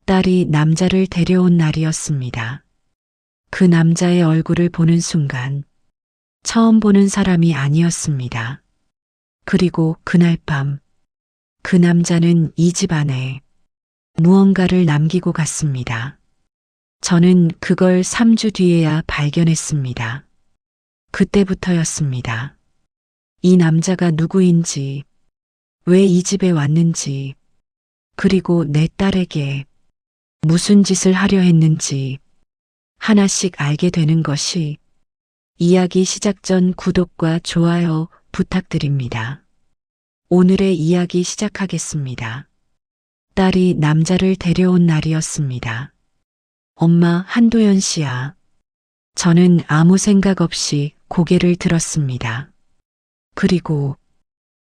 딸이 남자를 데려온 날이었습니다. 그 남자의 얼굴을 보는 순간 처음 보는 사람이 아니었습니다. 그리고 그날 밤 그 남자는 이 집 안에 무언가를 남기고 갔습니다. 저는 그걸 3주 뒤에야 발견했습니다. 그때부터였습니다. 이 남자가 누구인지, 왜 이 집에 왔는지, 그리고 내 딸에게 무슨 짓을 하려 했는지 하나씩 알게 되는 것이 이야기 시작 전 구독과 좋아요 부탁드립니다. 오늘의 이야기 시작하겠습니다. 딸이 남자를 데려온 날이었습니다. 엄마, 한도연 씨야. 저는 아무 생각 없이 고개를 들었습니다. 그리고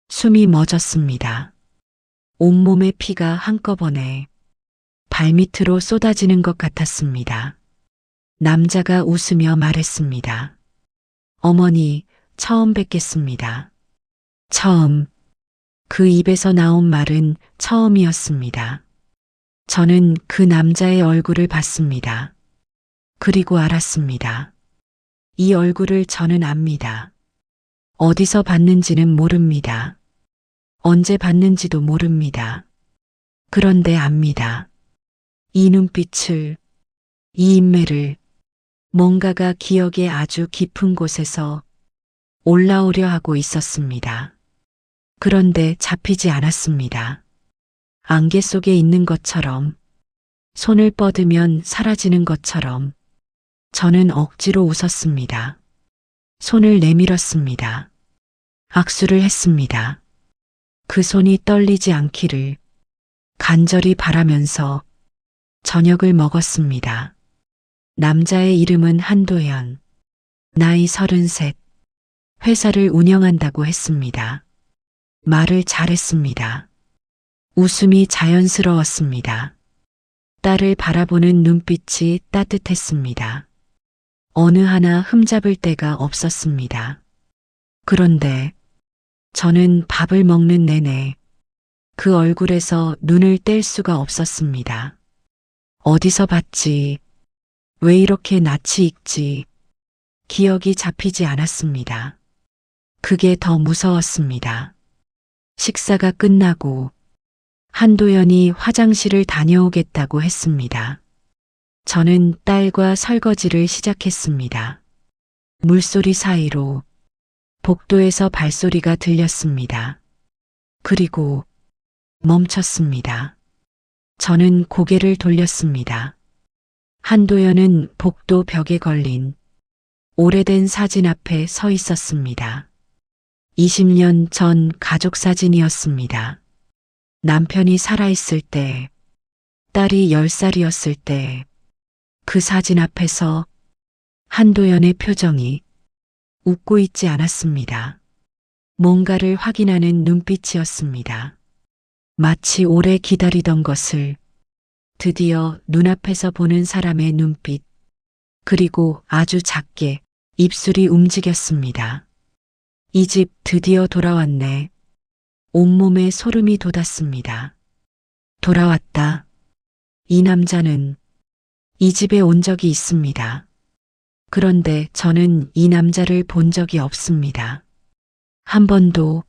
숨이 멎었습니다. 온몸의 피가 한꺼번에 발밑으로 쏟아지는 것 같았습니다. 남자가 웃으며 말했습니다. 어머니, 처음 뵙겠습니다. 처음. 그 입에서 나온 말은 처음이었습니다. 저는 그 남자의 얼굴을 봤습니다. 그리고 알았습니다. 이 얼굴을 저는 압니다. 어디서 봤는지는 모릅니다. 언제 봤는지도 모릅니다. 그런데 압니다. 이 눈빛을, 이 인매를, 뭔가가 기억의 아주 깊은 곳에서 올라오려 하고 있었습니다. 그런데 잡히지 않았습니다. 안개 속에 있는 것처럼, 손을 뻗으면 사라지는 것처럼 저는 억지로 웃었습니다. 손을 내밀었습니다. 악수를 했습니다. 그 손이 떨리지 않기를 간절히 바라면서 저녁을 먹었습니다. 남자의 이름은 한도연, 나이 33, 회사를 운영한다고 했습니다. 말을 잘했습니다. 웃음이 자연스러웠습니다. 딸을 바라보는 눈빛이 따뜻했습니다. 어느 하나 흠잡을 데가 없었습니다. 그런데 저는 밥을 먹는 내내 그 얼굴에서 눈을 뗄 수가 없었습니다. 어디서 봤지? 왜 이렇게 낯이 익지? 기억이 잡히지 않았습니다. 그게 더 무서웠습니다. 식사가 끝나고 한도연이 화장실을 다녀오겠다고 했습니다. 저는 딸과 설거지를 시작했습니다. 물소리 사이로 복도에서 발소리가 들렸습니다. 그리고 멈췄습니다. 저는 고개를 돌렸습니다. 한도연은 복도 벽에 걸린 오래된 사진 앞에 서 있었습니다. 20년 전 가족 사진이었습니다. 남편이 살아있을 때, 딸이 10살이었을 때, 그 사진 앞에서 한도연의 표정이 웃고 있지 않았습니다. 뭔가를 확인하는 눈빛이었습니다. 마치 오래 기다리던 것을 드디어 눈앞에서 보는 사람의 눈빛, 그리고 아주 작게 입술이 움직였습니다. 이 집 드디어 돌아왔네. 온몸에 소름이 돋았습니다. 돌아왔다. 이 남자는 이 집에 온 적이 있습니다. 그런데 저는 이 남자를 본 적이 없습니다. 한 번도.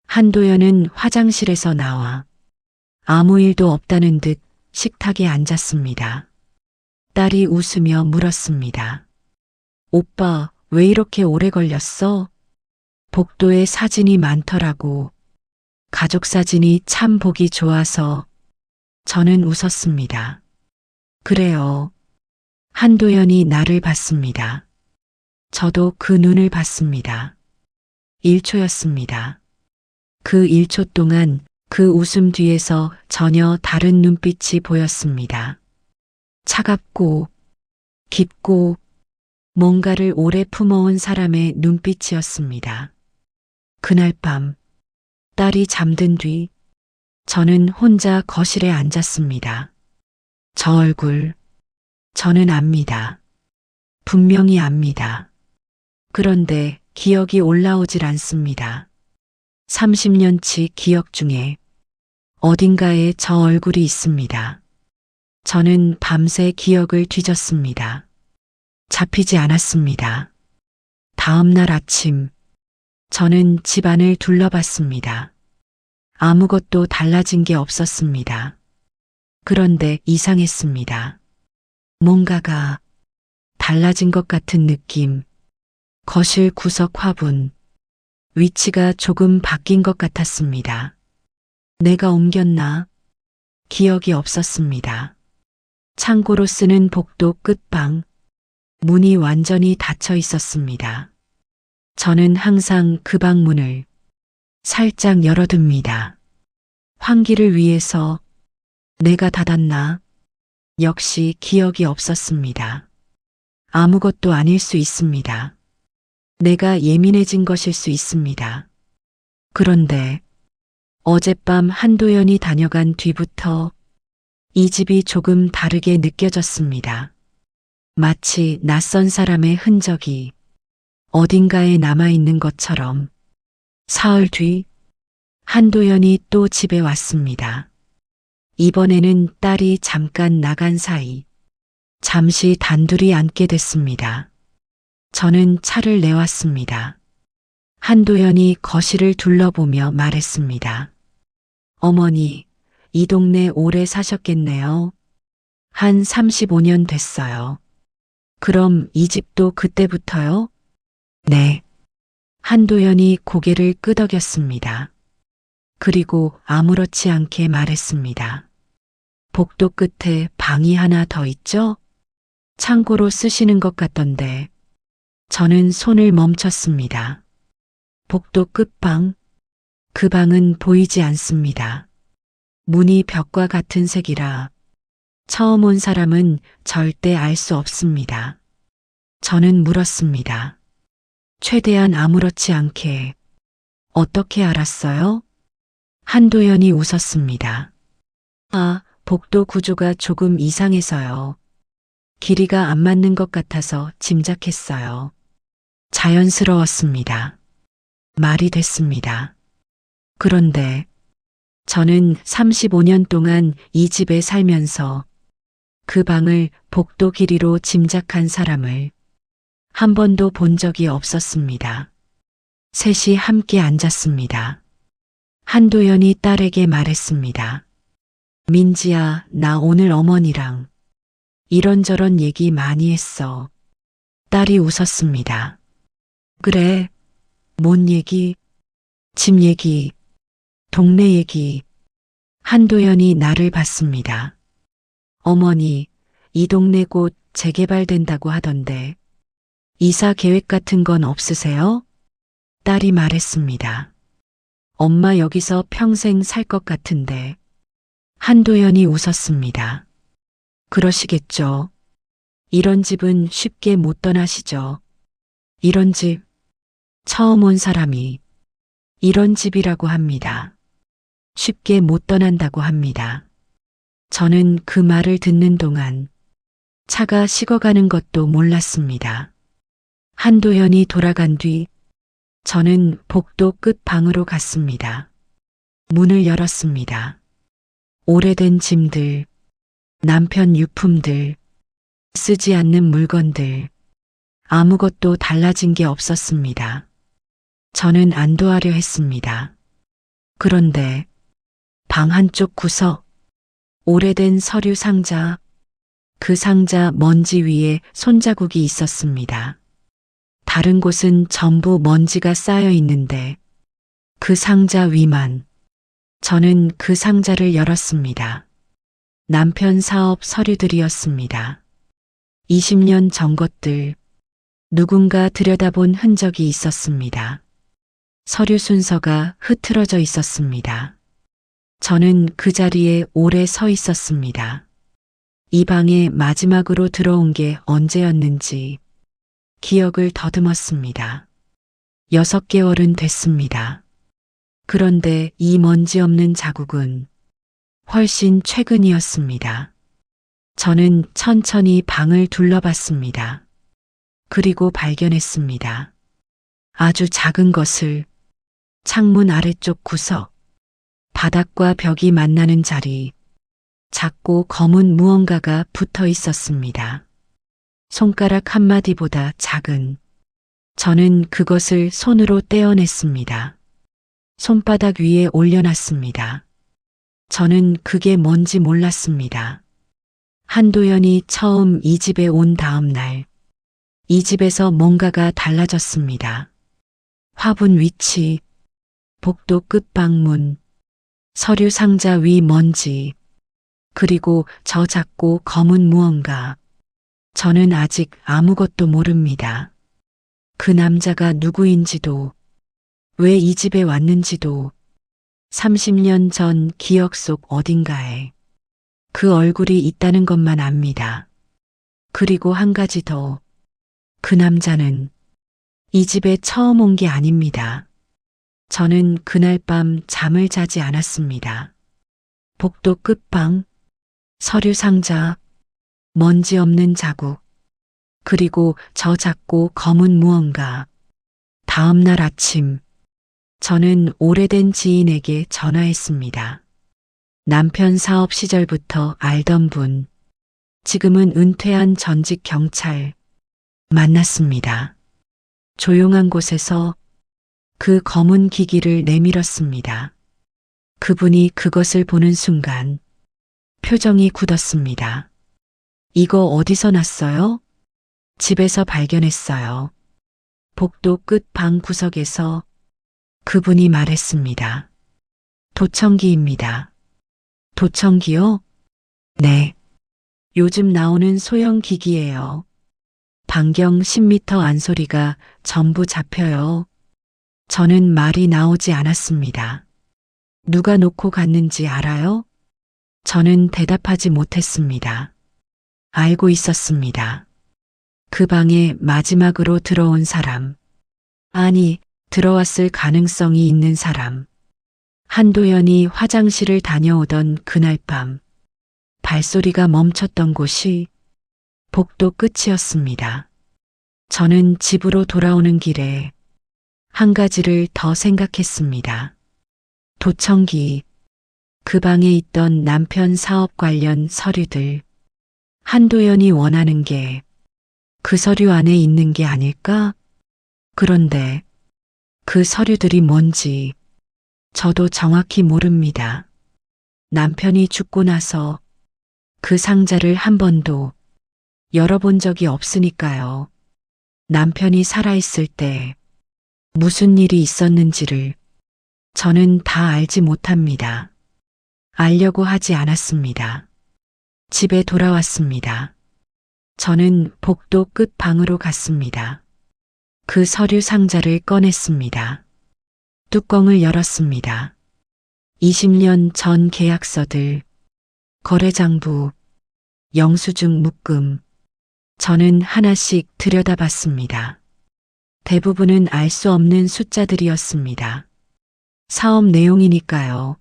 한도연은 화장실에서 나와 아무 일도 없다는 듯 식탁에 앉았습니다. 딸이 웃으며 물었습니다. 오빠, 왜 이렇게 오래 걸렸어? 복도에 사진이 많더라고. 가족 사진이 참 보기 좋아서. 저는 웃었습니다. 그래요. 한도연이 나를 봤습니다. 저도 그 눈을 봤습니다. 1초였습니다. 그 1초 동안 그 웃음 뒤에서 전혀 다른 눈빛이 보였습니다. 차갑고 깊고 뭔가를 오래 품어온 사람의 눈빛이었습니다. 그날 밤 딸이 잠든 뒤 저는 혼자 거실에 앉았습니다. 저 얼굴 저는 압니다. 분명히 압니다. 그런데 기억이 올라오질 않습니다. 30년치 기억 중에 어딘가에 저 얼굴이 있습니다. 저는 밤새 기억을 뒤졌습니다. 잡히지 않았습니다. 다음 날 아침, 저는 집안을 둘러봤습니다. 아무것도 달라진 게 없었습니다. 그런데 이상했습니다. 뭔가가 달라진 것 같은 느낌, 거실 구석 화분, 위치가 조금 바뀐 것 같았습니다. 내가 옮겼나? 기억이 없었습니다. 창고로 쓰는 복도 끝방, 문이 완전히 닫혀 있었습니다. 저는 항상 그 방 문을 살짝 열어둡니다. 환기를 위해서. 내가 닫았나? 역시 기억이 없었습니다. 아무것도 아닐 수 있습니다. 내가 예민해진 것일 수 있습니다. 그런데 어젯밤 한도연이 다녀간 뒤부터 이 집이 조금 다르게 느껴졌습니다. 마치 낯선 사람의 흔적이 어딘가에 남아있는 것처럼. 사흘 뒤 한도연이 또 집에 왔습니다. 이번에는 딸이 잠깐 나간 사이 잠시 단둘이 앉게 됐습니다. 저는 차를 내왔습니다. 한도연이 거실을 둘러보며 말했습니다. 어머니, 이 동네 오래 사셨겠네요. 한 35년 됐어요. 그럼 이 집도 그때부터요? 네. 한도연이 고개를 끄덕였습니다. 그리고 아무렇지 않게 말했습니다. 복도 끝에 방이 하나 더 있죠? 창고로 쓰시는 것 같던데. 저는 손을 멈췄습니다. 복도 끝방, 그 방은 보이지 않습니다. 문이 벽과 같은 색이라 처음 온 사람은 절대 알 수 없습니다. 저는 물었습니다. 최대한 아무렇지 않게. 어떻게 알았어요? 한도연이 웃었습니다. 아, 복도 구조가 조금 이상해서요. 길이가 안 맞는 것 같아서 짐작했어요. 자연스러웠습니다. 말이 됐습니다. 그런데 저는 35년 동안 이 집에 살면서 그 방을 복도 길이로 짐작한 사람을 한 번도 본 적이 없었습니다. 셋이 함께 앉았습니다. 한도연이 딸에게 말했습니다. 민지야, 나 오늘 어머니랑 이런저런 얘기 많이 했어. 딸이 웃었습니다. 그래, 뭔 얘기? 집 얘기, 동네 얘기. 한도연이 나를 봤습니다. 어머니, 이 동네 곧 재개발된다고 하던데 이사 계획 같은 건 없으세요? 딸이 말했습니다. 엄마 여기서 평생 살 것 같은데. 한도연이 웃었습니다. 그러시겠죠. 이런 집은 쉽게 못 떠나시죠. 이런 집, 처음 온 사람이 이런 집이라고 합니다. 쉽게 못 떠난다고 합니다. 저는 그 말을 듣는 동안 차가 식어가는 것도 몰랐습니다. 한도연이 돌아간 뒤 저는 복도 끝 방으로 갔습니다. 문을 열었습니다. 오래된 짐들, 남편 유품들, 쓰지 않는 물건들, 아무것도 달라진 게 없었습니다. 저는 안도하려 했습니다. 그런데 방 한쪽 구석, 오래된 서류 상자, 그 상자 먼지 위에 손자국이 있었습니다. 다른 곳은 전부 먼지가 쌓여 있는데 그 상자 위만. 저는 그 상자를 열었습니다. 남편 사업 서류들이었습니다. 20년 전 것들, 누군가 들여다본 흔적이 있었습니다. 서류 순서가 흐트러져 있었습니다. 저는 그 자리에 오래 서 있었습니다. 이 방에 마지막으로 들어온 게 언제였는지 기억을 더듬었습니다. 6개월은 됐습니다. 그런데 이 먼지 없는 자국은 훨씬 최근이었습니다. 저는 천천히 방을 둘러봤습니다. 그리고 발견했습니다. 아주 작은 것을. 창문 아래쪽 구석, 바닥과 벽이 만나는 자리, 작고 검은 무언가가 붙어 있었습니다. 손가락 한마디보다 작은. 저는 그것을 손으로 떼어냈습니다. 손바닥 위에 올려놨습니다. 저는 그게 뭔지 몰랐습니다. 한도연이 처음 이 집에 온 다음 날, 이 집에서 뭔가가 달라졌습니다. 화분 위치, 복도 끝 방문, 서류 상자 위 먼지, 그리고 저 작고 검은 무언가. 저는 아직 아무것도 모릅니다. 그 남자가 누구인지도, 왜 이 집에 왔는지도, 30년 전 기억 속 어딘가에 그 얼굴이 있다는 것만 압니다. 그리고 한 가지 더, 그 남자는 이 집에 처음 온 게 아닙니다. 저는 그날 밤 잠을 자지 않았습니다. 복도 끝방, 서류 상자, 먼지 없는 자국, 그리고 저 작고 검은 무언가. 다음 날 아침, 저는 오래된 지인에게 전화했습니다. 남편 사업 시절부터 알던 분, 지금은 은퇴한 전직 경찰, 만났습니다. 조용한 곳에서 그 검은 기기를 내밀었습니다. 그분이 그것을 보는 순간 표정이 굳었습니다. 이거 어디서 났어요? 집에서 발견했어요. 복도 끝 방 구석에서 그분이 말했습니다. 도청기입니다. 도청기요? 네. 요즘 나오는 소형 기기예요. 반경 10m 안 소리가 전부 잡혀요. 저는 말이 나오지 않았습니다. 누가 놓고 갔는지 알아요? 저는 대답하지 못했습니다. 알고 있었습니다. 그 방에 마지막으로 들어온 사람. 아니, 들어왔을 가능성이 있는 사람. 한도연이 화장실을 다녀오던 그날 밤, 발소리가 멈췄던 곳이 복도 끝이었습니다. 저는 집으로 돌아오는 길에 한 가지를 더 생각했습니다. 도청기, 그 방에 있던 남편 사업 관련 서류들. 한도연이 원하는 게 그 서류 안에 있는 게 아닐까? 그런데 그 서류들이 뭔지 저도 정확히 모릅니다. 남편이 죽고 나서 그 상자를 한 번도 열어본 적이 없으니까요. 남편이 살아있을 때 무슨 일이 있었는지를 저는 다 알지 못합니다. 알려고 하지 않았습니다. 집에 돌아왔습니다. 저는 복도 끝 방으로 갔습니다. 그 서류 상자를 꺼냈습니다. 뚜껑을 열었습니다. 20년 전 계약서들, 거래장부, 영수증 묶음. 저는 하나씩 들여다봤습니다. 대부분은 알 수 없는 숫자들이었습니다. 사업 내용이니까요.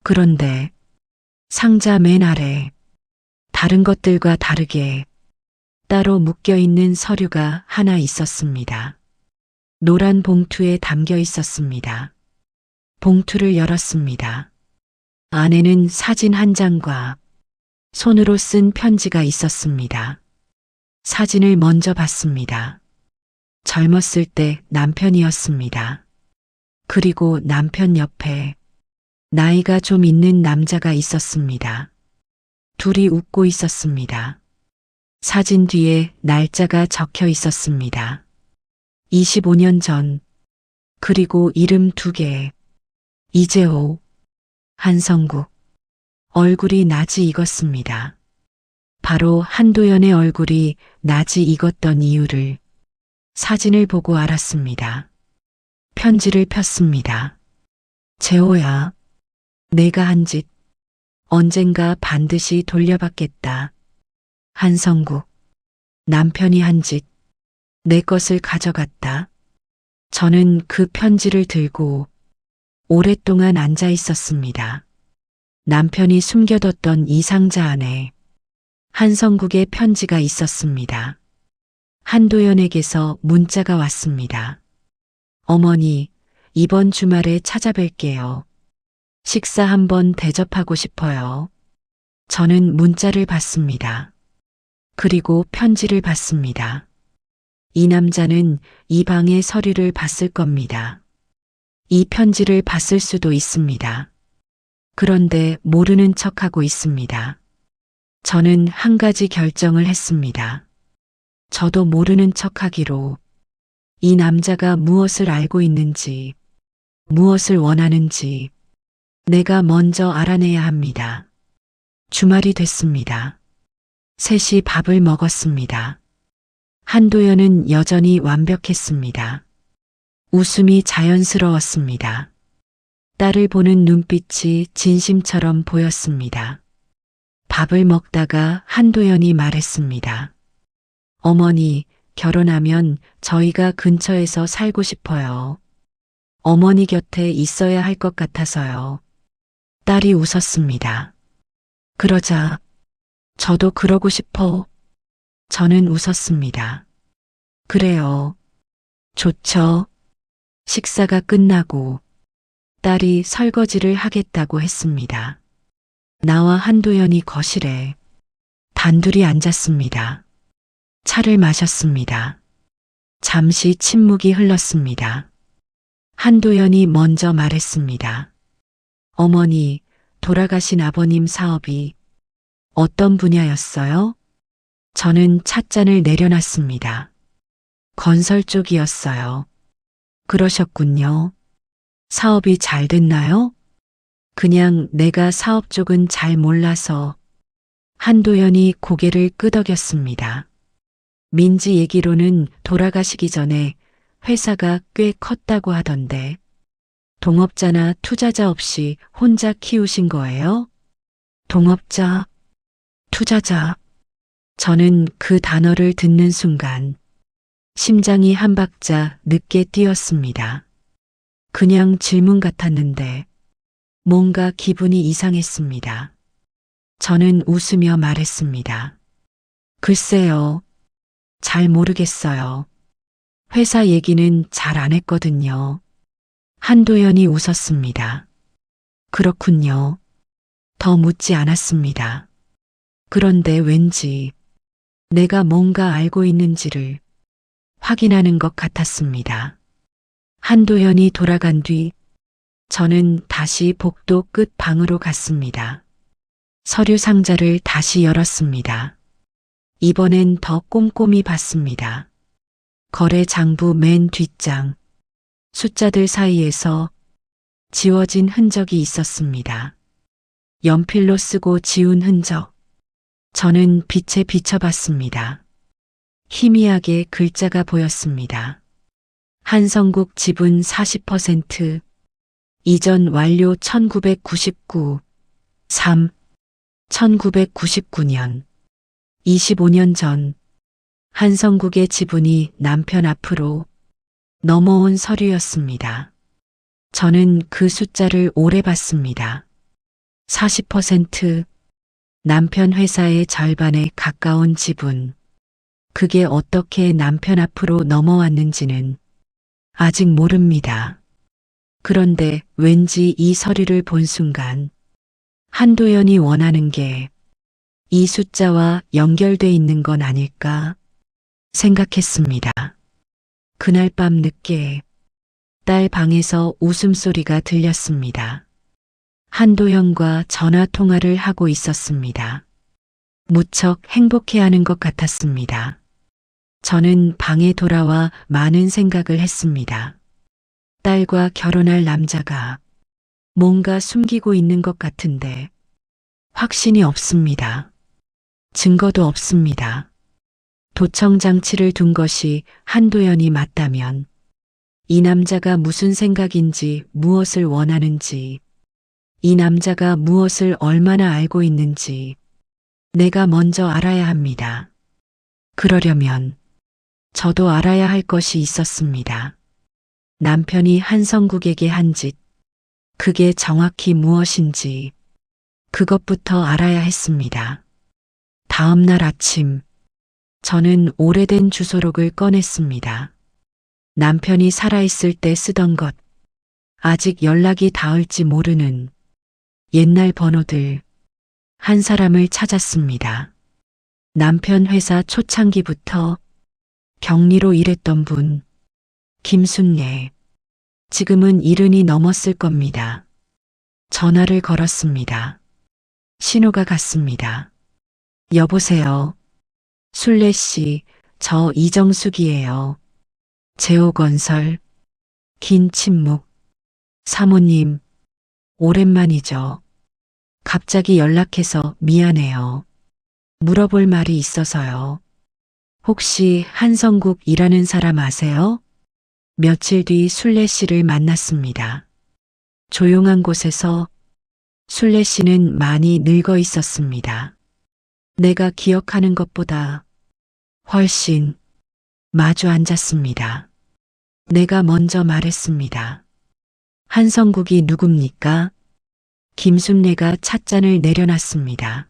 그런데 상자 맨 아래 다른 것들과 다르게 따로 묶여있는 서류가 하나 있었습니다. 노란 봉투에 담겨 있었습니다. 봉투를 열었습니다. 안에는 사진 한 장과 손으로 쓴 편지가 있었습니다. 사진을 먼저 봤습니다. 젊었을 때 남편이었습니다. 그리고 남편 옆에 나이가 좀 있는 남자가 있었습니다. 둘이 웃고 있었습니다. 사진 뒤에 날짜가 적혀 있었습니다. 25년 전, 그리고 이름 2개. 이재호, 한성국. 얼굴이 낯이 익었습니다. 바로 한도연의 얼굴이 낯이 익었던 이유를 사진을 보고 알았습니다. 편지를 폈습니다. 재호야, 내가 한 짓 언젠가 반드시 돌려받겠다. 한성국, 남편이 한 짓 내 것을 가져갔다. 저는 그 편지를 들고 오랫동안 앉아 있었습니다. 남편이 숨겨뒀던 이 상자 안에 한성국의 편지가 있었습니다. 한도연에게서 문자가 왔습니다. 어머니, 이번 주말에 찾아뵐게요. 식사 한번 대접하고 싶어요. 저는 문자를 받습니다. 그리고 편지를 받습니다. 이 남자는 이 방의 서류를 봤을 겁니다. 이 편지를 봤을 수도 있습니다. 그런데 모르는 척하고 있습니다. 저는 한 가지 결정을 했습니다. 저도 모르는 척하기로. 이 남자가 무엇을 알고 있는지, 무엇을 원하는지 내가 먼저 알아내야 합니다. 주말이 됐습니다. 셋이 밥을 먹었습니다. 한도연은 여전히 완벽했습니다. 웃음이 자연스러웠습니다. 딸을 보는 눈빛이 진심처럼 보였습니다. 밥을 먹다가 한도연이 말했습니다. 어머니, 결혼하면 저희가 근처에서 살고 싶어요. 어머니 곁에 있어야 할 것 같아서요. 딸이 웃었습니다. 그러자 저도 그러고 싶어. 저는 웃었습니다. 그래요. 좋죠. 식사가 끝나고 딸이 설거지를 하겠다고 했습니다. 나와 한도연이 거실에 단둘이 앉았습니다. 차를 마셨습니다. 잠시 침묵이 흘렀습니다. 한도연이 먼저 말했습니다. 어머니, 돌아가신 아버님 사업이 어떤 분야였어요? 저는 찻잔을 내려놨습니다. 건설 쪽이었어요. 그러셨군요. 사업이 잘 됐나요? 그냥 내가 사업 쪽은 잘 몰라서. 한도연이 고개를 끄덕였습니다. 민지 얘기로는 돌아가시기 전에 회사가 꽤 컸다고 하던데 동업자나 투자자 없이 혼자 키우신 거예요? 동업자, 투자자. 저는 그 단어를 듣는 순간 심장이 한 박자 늦게 뛰었습니다. 그냥 질문 같았는데 뭔가 기분이 이상했습니다. 저는 웃으며 말했습니다. 글쎄요. 잘 모르겠어요. 회사 얘기는 잘 안 했거든요. 한도연이 웃었습니다. 그렇군요. 더 묻지 않았습니다. 그런데 왠지 내가 뭔가 알고 있는지를 확인하는 것 같았습니다. 한도연이 돌아간 뒤 저는 다시 복도 끝 방으로 갔습니다. 서류 상자를 다시 열었습니다. 이번엔 더 꼼꼼히 봤습니다. 거래 장부 맨 뒷장, 숫자들 사이에서 지워진 흔적이 있었습니다. 연필로 쓰고 지운 흔적. 저는 빛에 비춰봤습니다. 희미하게 글자가 보였습니다. 한성국 지분 40%, 이전 완료 1999, 3, 1999년, 25년 전, 한성국의 지분이 남편 앞으로 넘어온 서류였습니다. 저는 그 숫자를 오래 봤습니다. 40%, 남편 회사의 절반에 가까운 지분. 그게 어떻게 남편 앞으로 넘어왔는지는 아직 모릅니다. 그런데 왠지 이 서류를 본 순간 한도연이 원하는 게 이 숫자와 연결돼 있는 건 아닐까 생각했습니다. 그날 밤 늦게 딸 방에서 웃음소리가 들렸습니다. 한도연과 전화 통화를 하고 있었습니다. 무척 행복해하는 것 같았습니다. 저는 방에 돌아와 많은 생각을 했습니다. 딸과 결혼할 남자가 뭔가 숨기고 있는 것 같은데 확신이 없습니다. 증거도 없습니다. 도청장치를 둔 것이 한도연이 맞다면 이 남자가 무슨 생각인지 무엇을 원하는지 이 남자가 무엇을 얼마나 알고 있는지 내가 먼저 알아야 합니다. 그러려면 저도 알아야 할 것이 있었습니다. 남편이 한성국에게 한 짓, 그게 정확히 무엇인지 그것부터 알아야 했습니다. 다음 날 아침, 저는 오래된 주소록을 꺼냈습니다. 남편이 살아있을 때 쓰던 것, 아직 연락이 닿을지 모르는 옛날 번호들, 한 사람을 찾았습니다. 남편 회사 초창기부터 격리로 일했던 분, 김순례. 지금은 70이 넘었을 겁니다. 전화를 걸었습니다. 신호가 갔습니다. 여보세요. 순례 씨, 저 이정숙이에요. 제오건설. 긴 침묵. 사모님, 오랜만이죠. 갑자기 연락해서 미안해요. 물어볼 말이 있어서요. 혹시 한성국 이라는 사람 아세요? 며칠 뒤 순례 씨를 만났습니다. 조용한 곳에서 순례 씨는 많이 늙어 있었습니다. 내가 기억하는 것보다 훨씬 마주 앉았습니다. 내가 먼저 말했습니다. 한성국이 누굽니까? 김순례가 찻잔을 내려놨습니다.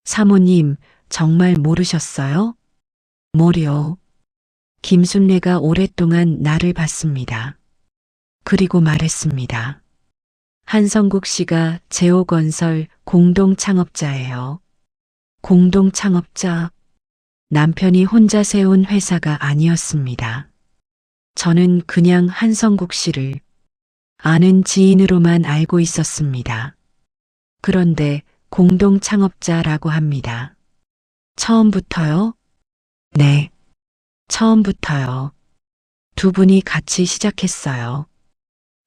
사모님, 정말 모르셨어요? 뭐요? 김순례가 오랫동안 나를 봤습니다. 그리고 말했습니다. 한성국 씨가 제오건설 공동 창업자예요. 공동 창업자. 남편이 혼자 세운 회사가 아니었습니다. 저는 그냥 한성국 씨를 아는 지인으로만 알고 있었습니다. 그런데 공동 창업자라고 합니다. 처음부터요? 네, 처음부터요. 두 분이 같이 시작했어요.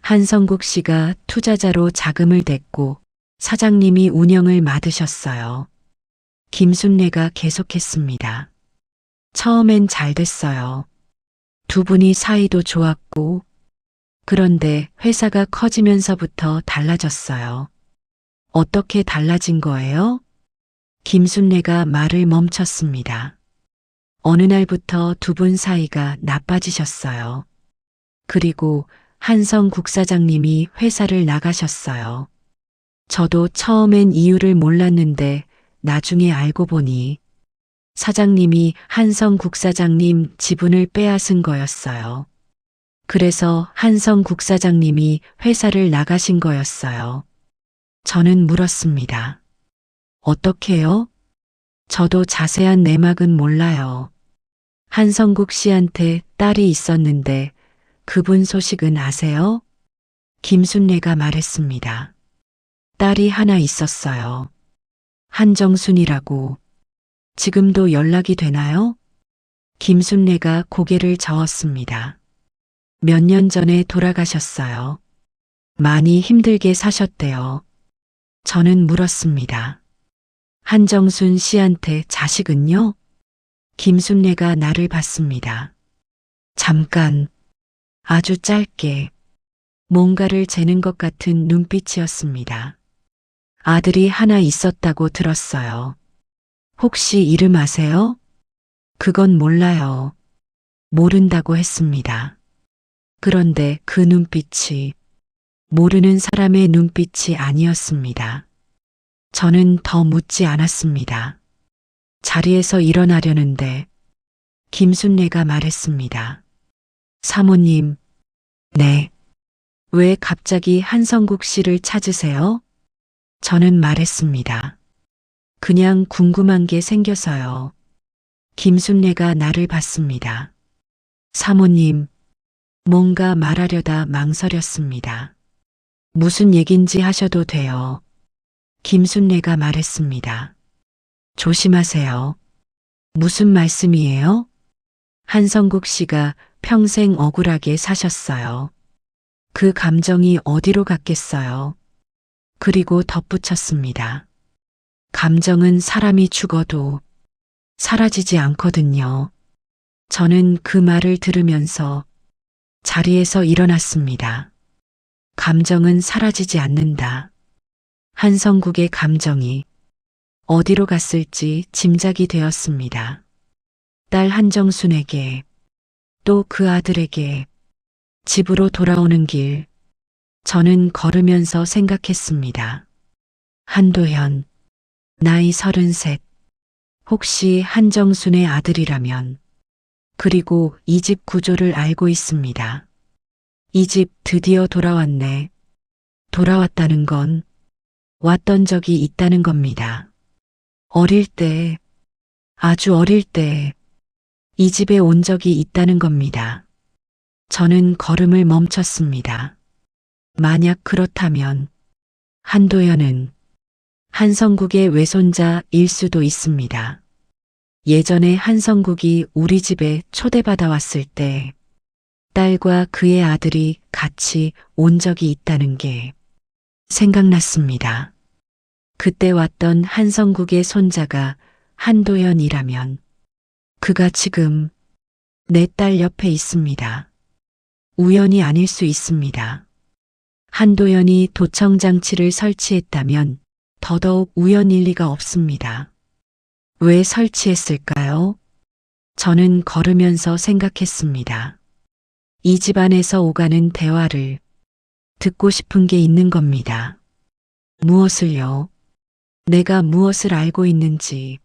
한성국 씨가 투자자로 자금을 댔고 사장님이 운영을 맡으셨어요. 김순례가 계속했습니다. 처음엔 잘 됐어요. 두 분이 사이도 좋았고, 그런데 회사가 커지면서부터 달라졌어요. 어떻게 달라진 거예요? 김순례가 말을 멈췄습니다. 어느 날부터 두 분 사이가 나빠지셨어요. 그리고 한성 국사장님이 회사를 나가셨어요. 저도 처음엔 이유를 몰랐는데 나중에 알고 보니 사장님이 한성 국사장님 지분을 빼앗은 거였어요. 그래서 한성 국사장님이 회사를 나가신 거였어요. 저는 물었습니다. 어떻게요? 저도 자세한 내막은 몰라요. 한성국 씨한테 딸이 있었는데 그분 소식은 아세요? 김순례가 말했습니다. 딸이 하나 있었어요. 한정순이라고. 지금도 연락이 되나요? 김순례가 고개를 저었습니다. 몇 년 전에 돌아가셨어요. 많이 힘들게 사셨대요. 저는 물었습니다. 한정순 씨한테 자식은요? 김순례가 나를 봤습니다. 잠깐, 아주 짧게, 뭔가를 재는 것 같은 눈빛이었습니다. 아들이 하나 있었다고 들었어요. 혹시 이름 아세요? 그건 몰라요. 모른다고 했습니다. 그런데 그 눈빛이 모르는 사람의 눈빛이 아니었습니다. 저는 더 묻지 않았습니다. 자리에서 일어나려는데 김순례가 말했습니다. 사모님, 네. 왜 갑자기 한성국 씨를 찾으세요? 저는 말했습니다. 그냥 궁금한 게 생겨서요. 김순례가 나를 봤습니다. 사모님, 뭔가 말하려다 망설였습니다. 무슨 얘긴지 하셔도 돼요. 김순례가 말했습니다. 조심하세요. 무슨 말씀이에요? 한성국 씨가 평생 억울하게 사셨어요. 그 감정이 어디로 갔겠어요? 그리고 덧붙였습니다. 감정은 사람이 죽어도 사라지지 않거든요. 저는 그 말을 들으면서 자리에서 일어났습니다. 감정은 사라지지 않는다. 한성국의 감정이 어디로 갔을지 짐작이 되었습니다. 딸 한정순에게, 또 그 아들에게, 집으로 돌아오는 길, 저는 걸으면서 생각했습니다. 한도현, 나이 33, 혹시 한정순의 아들이라면, 그리고 이 집 구조를 알고 있습니다. 이 집 드디어 돌아왔네. 돌아왔다는 건 왔던 적이 있다는 겁니다. 어릴 때, 아주 어릴 때 이 집에 온 적이 있다는 겁니다. 저는 걸음을 멈췄습니다. 만약 그렇다면 한도연은 한성국의 외손자일 수도 있습니다. 예전에 한성국이 우리 집에 초대받아 왔을 때 딸과 그의 아들이 같이 온 적이 있다는 게 생각났습니다. 그때 왔던 한성국의 손자가 한도연이라면 그가 지금 내 딸 옆에 있습니다. 우연이 아닐 수 있습니다. 한도연이 도청장치를 설치했다면 더더욱 우연일 리가 없습니다. 왜 설치했을까요? 저는 걸으면서 생각했습니다. 이 집안에서 오가는 대화를 듣고 싶은 게 있는 겁니다. 무엇을요? 내가 무엇을 알고 있는지,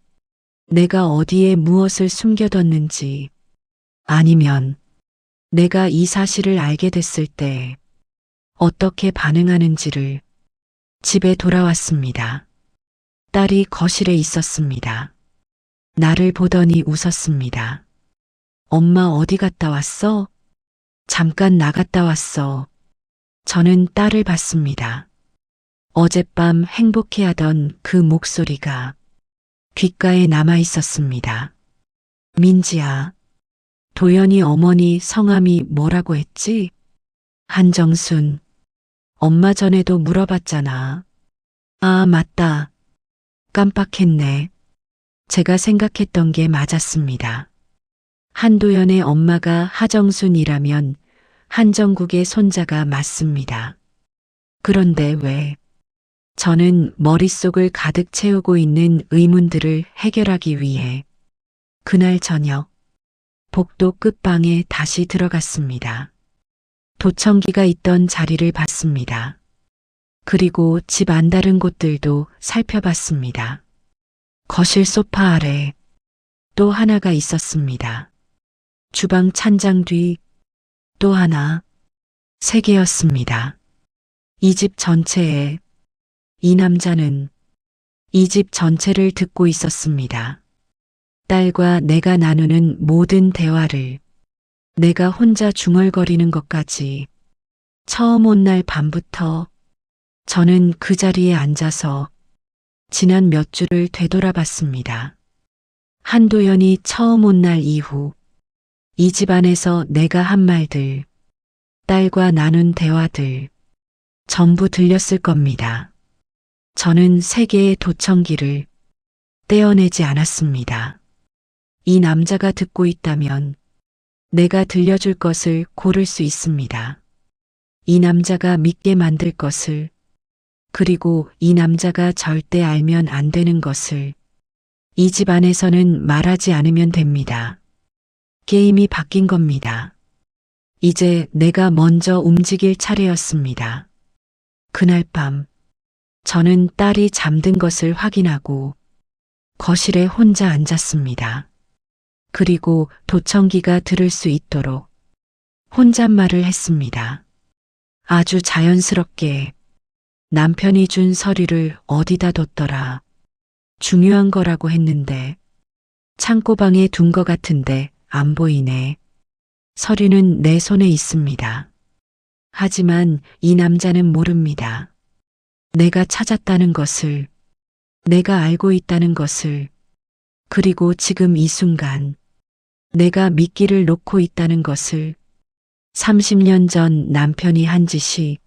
내가 어디에 무엇을 숨겨뒀는지, 아니면 내가 이 사실을 알게 됐을 때 어떻게 반응하는지를. 집에 돌아왔습니다. 딸이 거실에 있었습니다. 나를 보더니 웃었습니다. 엄마 어디 갔다 왔어? 잠깐 나갔다 왔어. 저는 딸을 봤습니다. 어젯밤 행복해하던 그 목소리가 귓가에 남아 있었습니다. 민지야, 도연이 어머니 성함이 뭐라고 했지? 한정순. 엄마 전에도 물어봤잖아. 아, 맞다. 깜빡했네. 제가 생각했던 게 맞았습니다. 한도연의 엄마가 하정순이라면 한정국의 손자가 맞습니다. 그런데 왜? 저는 머릿속을 가득 채우고 있는 의문들을 해결하기 위해 그날 저녁 복도 끝방에 다시 들어갔습니다. 도청기가 있던 자리를 봤습니다. 그리고 집 안다른 곳들도 살펴봤습니다. 거실 소파 아래 또 하나가 있었습니다. 주방 찬장 뒤 또 하나, 3개였습니다. 이 집 전체에 이 남자는 이 집 전체를 듣고 있었습니다. 딸과 내가 나누는 모든 대화를, 내가 혼자 중얼거리는 것까지. 처음 온 날 밤부터 저는 그 자리에 앉아서 지난 몇 주를 되돌아봤습니다. 한도연이 처음 온 날 이후 이 집안에서 내가 한 말들, 딸과 나눈 대화들 전부 들렸을 겁니다. 저는 3개의 도청기를 떼어내지 않았습니다. 이 남자가 듣고 있다면 내가 들려줄 것을 고를 수 있습니다. 이 남자가 믿게 만들 것을, 그리고 이 남자가 절대 알면 안 되는 것을. 이 집 안에서는 말하지 않으면 됩니다. 게임이 바뀐 겁니다. 이제 내가 먼저 움직일 차례였습니다. 그날 밤 저는 딸이 잠든 것을 확인하고 거실에 혼자 앉았습니다. 그리고 도청기가 들을 수 있도록 혼잣말을 했습니다. 아주 자연스럽게. 남편이 준 서류를 어디다 뒀더라. 중요한 거라고 했는데 창고방에 둔 거 같은데 안 보이네. 서류는 내 손에 있습니다. 하지만 이 남자는 모릅니다. 내가 찾았다는 것을, 내가 알고 있다는 것을, 그리고 지금 이 순간 내가 미끼를 놓고 있다는 것을. 30년 전 남편이 한 짓이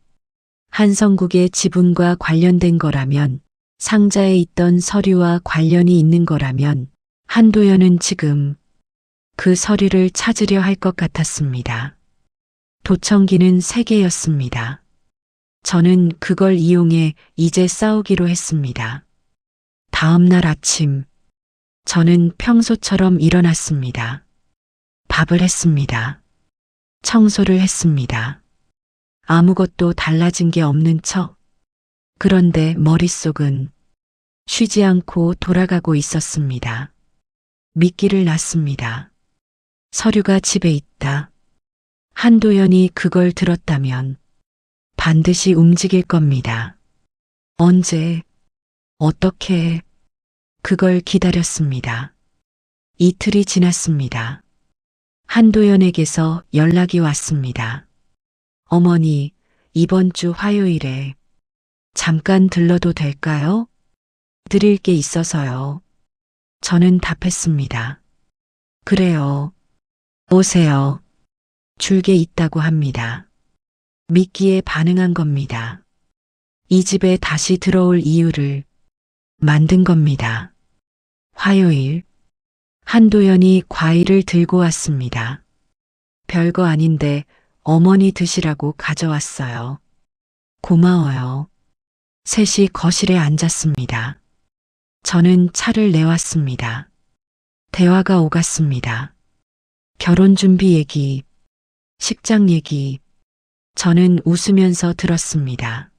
한성국의 지분과 관련된 거라면, 상자에 있던 서류와 관련이 있는 거라면 한도연은 지금 그 서류를 찾으려 할 것 같았습니다. 도청기는 3개였습니다. 저는 그걸 이용해 이제 싸우기로 했습니다. 다음 날 아침 저는 평소처럼 일어났습니다. 밥을 했습니다. 청소를 했습니다. 아무것도 달라진 게 없는 척. 그런데 머릿속은 쉬지 않고 돌아가고 있었습니다. 미끼를 놨습니다. 서류가 집에 있다. 한도연이 그걸 들었다면 반드시 움직일 겁니다. 언제, 어떻게, 그걸 기다렸습니다. 이틀이 지났습니다. 한도연에게서 연락이 왔습니다. 어머니, 이번 주 화요일에 잠깐 들러도 될까요? 드릴 게 있어서요. 저는 답했습니다. 그래요. 오세요. 줄 게 있다고 합니다. 믿기에 반응한 겁니다. 이 집에 다시 들어올 이유를 만든 겁니다. 화요일, 한도연이 과일을 들고 왔습니다. 별거 아닌데 어머니 드시라고 가져왔어요. 고마워요. 셋이 거실에 앉았습니다. 저는 차를 내왔습니다. 대화가 오갔습니다. 결혼 준비 얘기, 식장 얘기, 저는 웃으면서 들었습니다.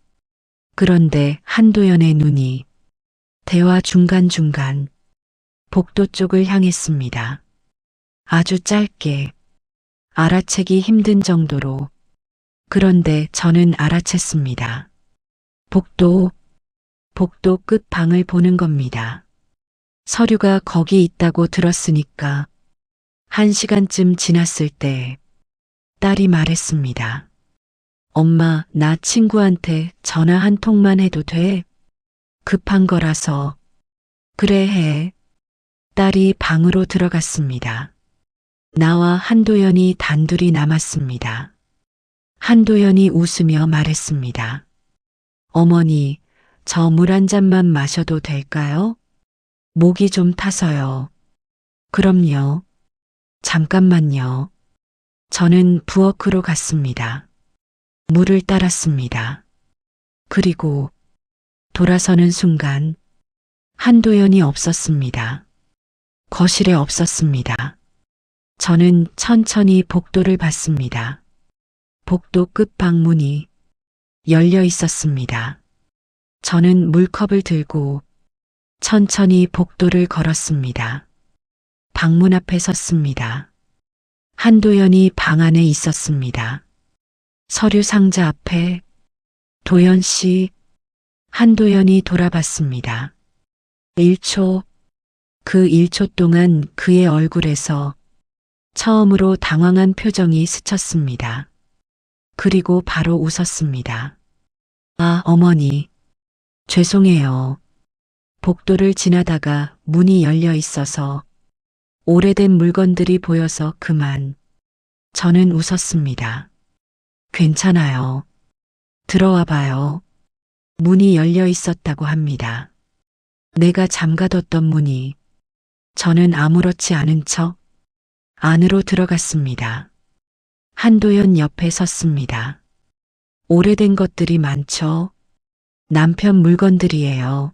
그런데 한도연의 눈이 대화 중간중간 복도 쪽을 향했습니다. 아주 짧게, 알아채기 힘든 정도로. 그런데 저는 알아챘습니다. 복도 끝 방을 보는 겁니다. 서류가 거기 있다고 들었으니까 1시간쯤 지났을 때 딸이 말했습니다. 엄마, 나 친구한테 전화 한 통만 해도 돼? 급한 거라서. 그래 해. 딸이 방으로 들어갔습니다. 나와 한도연이 단둘이 남았습니다. 한도연이 웃으며 말했습니다. 어머니, 저 물 한 잔만 마셔도 될까요? 목이 좀 타서요. 그럼요. 잠깐만요. 저는 부엌으로 갔습니다. 물을 따랐습니다. 그리고 돌아서는 순간 한도연이 없었습니다. 거실에 없었습니다. 저는 천천히 복도를 봤습니다. 복도 끝 방문이 열려 있었습니다. 저는 물컵을 들고 천천히 복도를 걸었습니다. 방문 앞에 섰습니다. 한도연이 방 안에 있었습니다. 서류 상자 앞에 도연 씨, 한도연이 돌아봤습니다. 1초, 그 1초 동안 그의 얼굴에서 처음으로 당황한 표정이 스쳤습니다. 그리고 바로 웃었습니다. 아, 어머니. 죄송해요. 복도를 지나다가 문이 열려 있어서 오래된 물건들이 보여서 그만. 저는 웃었습니다. 괜찮아요. 들어와 봐요. 문이 열려 있었다고 합니다. 내가 잠가뒀던 문이. 저는 아무렇지 않은 척 안으로 들어갔습니다. 한도연 옆에 섰습니다. 오래된 것들이 많죠? 남편 물건들이에요.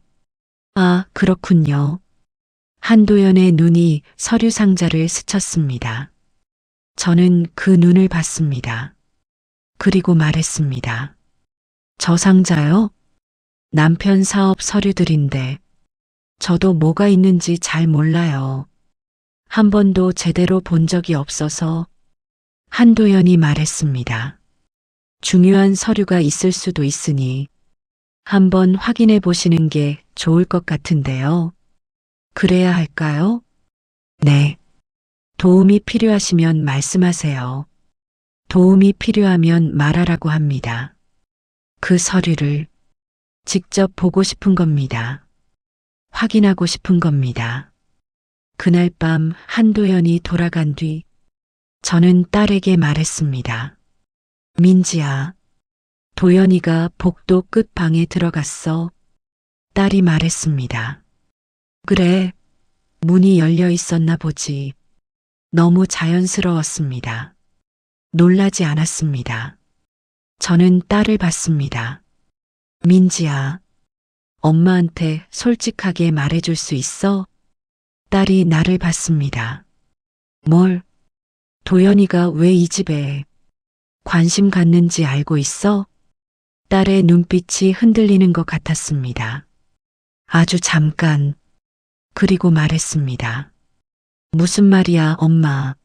아, 그렇군요. 한도연의 눈이 서류 상자를 스쳤습니다. 저는 그 눈을 봤습니다. 그리고 말했습니다. 저 상자요? 남편 사업 서류들인데 저도 뭐가 있는지 잘 몰라요. 한 번도 제대로 본 적이 없어서. 한도연이 말했습니다. 중요한 서류가 있을 수도 있으니 한번 확인해 보시는 게 좋을 것 같은데요. 그래야 할까요? 네. 도움이 필요하시면 말씀하세요. 도움이 필요하면 말하라고 합니다. 그 서류를 직접 보고 싶은 겁니다. 확인하고 싶은 겁니다. 그날 밤 한도연이 돌아간 뒤 저는 딸에게 말했습니다. 민지야, 도연이가 복도 끝 방에 들어갔어. 딸이 말했습니다. 그래, 문이 열려 있었나 보지. 너무 자연스러웠습니다. 놀라지 않았습니다. 저는 딸을 봤습니다. 민지야, 엄마한테 솔직하게 말해줄 수 있어? 딸이 나를 봤습니다. 뭘? 도연이가 왜 이 집에 관심 갖는지 알고 있어? 딸의 눈빛이 흔들리는 것 같았습니다. 아주 잠깐. 그리고 말했습니다. 무슨 말이야, 엄마.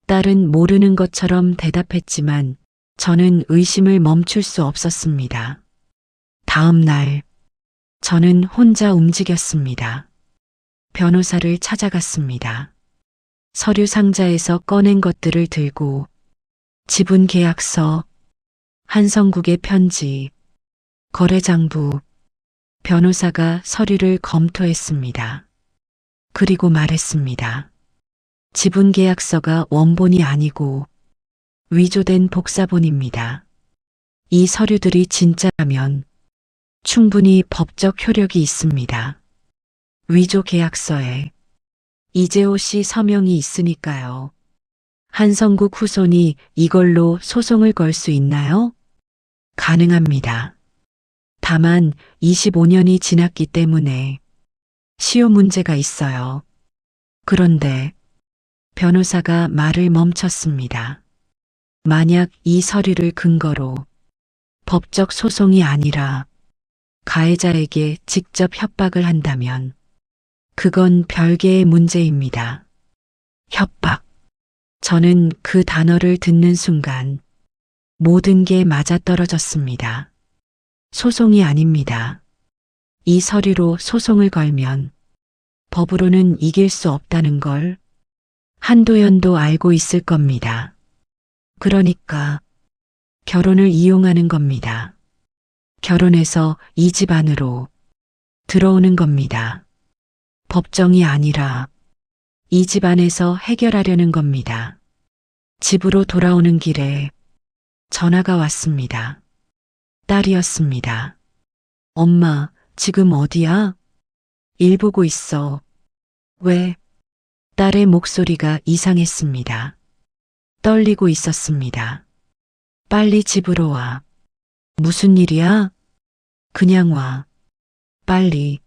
딸은 모르는 것처럼 대답했지만 저는 의심을 멈출 수 없었습니다. 다음 날 저는 혼자 움직였습니다. 변호사를 찾아갔습니다. 서류 상자에서 꺼낸 것들을 들고 지분 계약서, 한성국의 편지, 거래장부, 변호사가 서류를 검토했습니다. 그리고 말했습니다. 지분 계약서가 원본이 아니고 위조된 복사본입니다. 이 서류들이 진짜라면 충분히 법적 효력이 있습니다. 위조 계약서에 이재호 씨 서명이 있으니까요. 한성국 후손이 이걸로 소송을 걸 수 있나요? 가능합니다. 다만 25년이 지났기 때문에 시효 문제가 있어요. 그런데 변호사가 말을 멈췄습니다. 만약 이 서류를 근거로 법적 소송이 아니라 가해자에게 직접 협박을 한다면 그건 별개의 문제입니다. 협박. 저는 그 단어를 듣는 순간 모든 게 맞아떨어졌습니다. 소송이 아닙니다. 이 서류로 소송을 걸면 법으로는 이길 수 없다는 걸 한도연도 알고 있을 겁니다. 그러니까 결혼을 이용하는 겁니다. 결혼해서 이 집 안으로 들어오는 겁니다. 법정이 아니라 이 집 안에서 해결하려는 겁니다. 집으로 돌아오는 길에 전화가 왔습니다. 딸이었습니다. 엄마, 지금 어디야? 일 보고 있어. 왜? 딸의 목소리가 이상했습니다. 떨리고 있었습니다. 빨리 집으로 와. 무슨 일이야? 그냥 와. 빨리.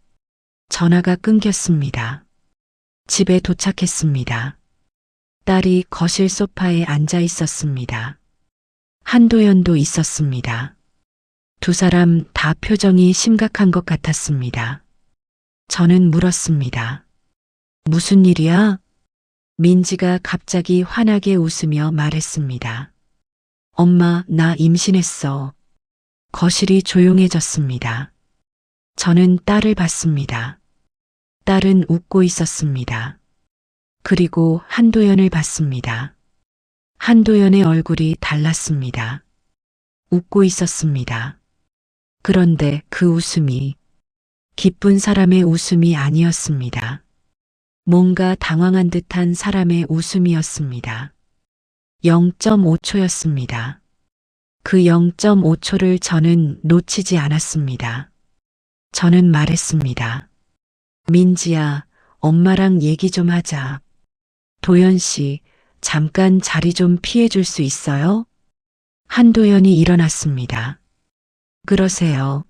전화가 끊겼습니다. 집에 도착했습니다. 딸이 거실 소파에 앉아 있었습니다. 한도연도 있었습니다. 두 사람 다 표정이 심각한 것 같았습니다. 저는 물었습니다. 무슨 일이야? 민지가 갑자기 환하게 웃으며 말했습니다. 엄마, 나 임신했어. 거실이 조용해졌습니다. 저는 딸을 봤습니다. 딸은 웃고 있었습니다. 그리고 한도연을 봤습니다. 한도연의 얼굴이 달랐습니다. 웃고 있었습니다. 그런데 그 웃음이 기쁜 사람의 웃음이 아니었습니다. 뭔가 당황한 듯한 사람의 웃음이었습니다. 0.5초였습니다. 그 0.5초를 저는 놓치지 않았습니다. 저는 말했습니다. 민지야, 엄마랑 얘기 좀 하자. 도연 씨, 잠깐 자리 좀 피해줄 수 있어요? 한도연이 일어났습니다. 그러세요.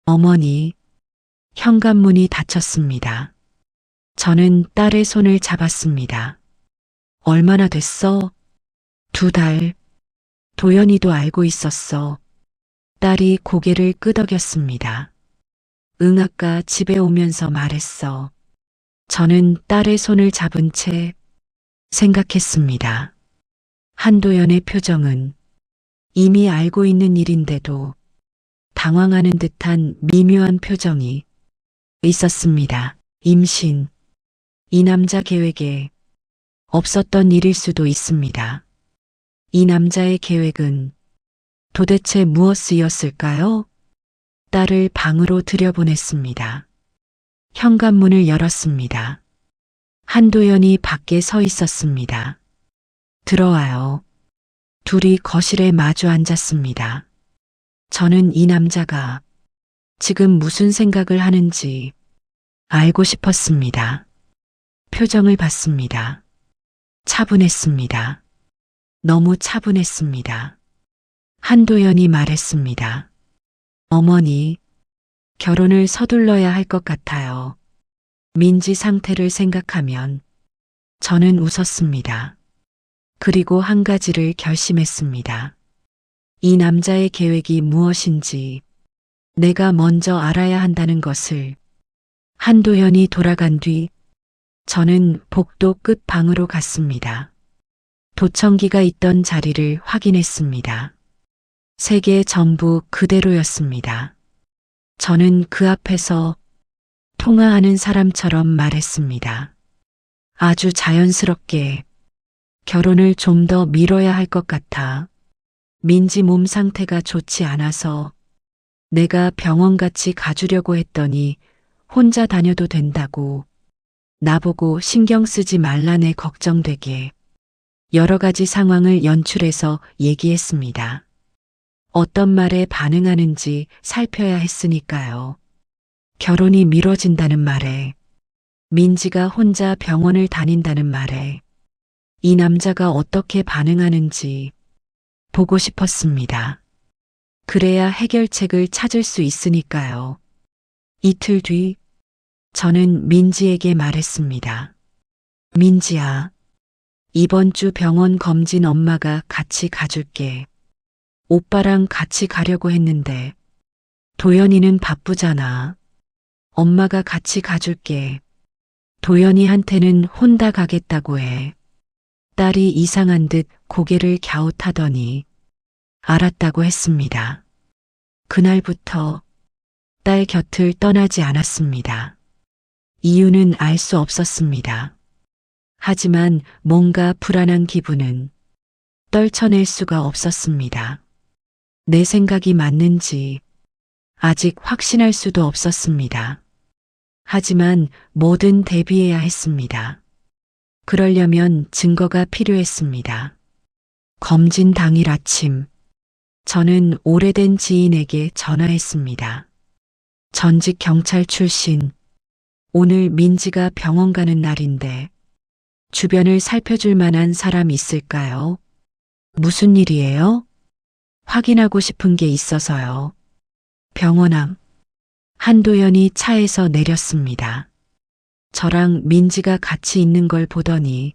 어머니, 현관문이 닫혔습니다. 저는 딸의 손을 잡았습니다. 얼마나 됐어? 2달. 도연이도 알고 있었어. 딸이 고개를 끄덕였습니다. 응, 아까 집에 오면서 말했어. 저는 딸의 손을 잡은 채 생각했습니다. 한도연의 표정은 이미 알고 있는 일인데도 당황하는 듯한 미묘한 표정이 있었습니다. 임신. 이 남자 계획에 없었던 일일 수도 있습니다. 이 남자의 계획은 도대체 무엇이었을까요? 딸을 방으로 들여보냈습니다. 현관문을 열었습니다. 한도연이 밖에 서 있었습니다. 들어와요. 둘이 거실에 마주 앉았습니다. 저는 이 남자가 지금 무슨 생각을 하는지 알고 싶었습니다. 표정을 봤습니다. 차분했습니다. 너무 차분했습니다. 한도연이 말했습니다. 어머니, 결혼을 서둘러야 할 것 같아요. 민지 상태를 생각하면 저는 웃었습니다. 그리고 한 가지를 결심했습니다. 이 남자의 계획이 무엇인지 내가 먼저 알아야 한다는 것을. 한도연이 돌아간 뒤 저는 복도 끝 방으로 갔습니다. 도청기가 있던 자리를 확인했습니다. 세 개 전부 그대로였습니다. 저는 그 앞에서 통화하는 사람처럼 말했습니다. 아주 자연스럽게 결혼을 좀 더 미뤄야 할 것 같아. 민지 몸 상태가 좋지 않아서 내가 병원 같이 가주려고 했더니 혼자 다녀도 된다고 나보고 신경 쓰지 말라네 걱정되게 여러 가지 상황을 연출해서 얘기했습니다. 어떤 말에 반응하는지 살펴야 했으니까요. 결혼이 미뤄진다는 말에, 민지가 혼자 병원을 다닌다는 말에, 이 남자가 어떻게 반응하는지 보고 싶었습니다. 그래야 해결책을 찾을 수 있으니까요. 이틀 뒤, 저는 민지에게 말했습니다. 민지야, 이번 주 병원 검진 엄마가 같이 가줄게. 오빠랑 같이 가려고 했는데 도연이는 바쁘잖아. 엄마가 같이 가줄게. 도연이한테는 혼자 가겠다고 해. 딸이 이상한 듯 고개를 갸웃하더니 알았다고 했습니다. 그날부터 딸 곁을 떠나지 않았습니다. 이유는 알 수 없었습니다. 하지만 뭔가 불안한 기분은 떨쳐낼 수가 없었습니다. 내 생각이 맞는지 아직 확신할 수도 없었습니다. 하지만 뭐든 대비해야 했습니다. 그러려면 증거가 필요했습니다. 검진 당일 아침, 저는 오래된 지인에게 전화했습니다. 전직 경찰 출신, 오늘 민지가 병원 가는 날인데 주변을 살펴줄 만한 사람 있을까요? 무슨 일이에요? 확인하고 싶은 게 있어서요. 병원 앞, 한도연이 차에서 내렸습니다. 저랑 민지가 같이 있는 걸 보더니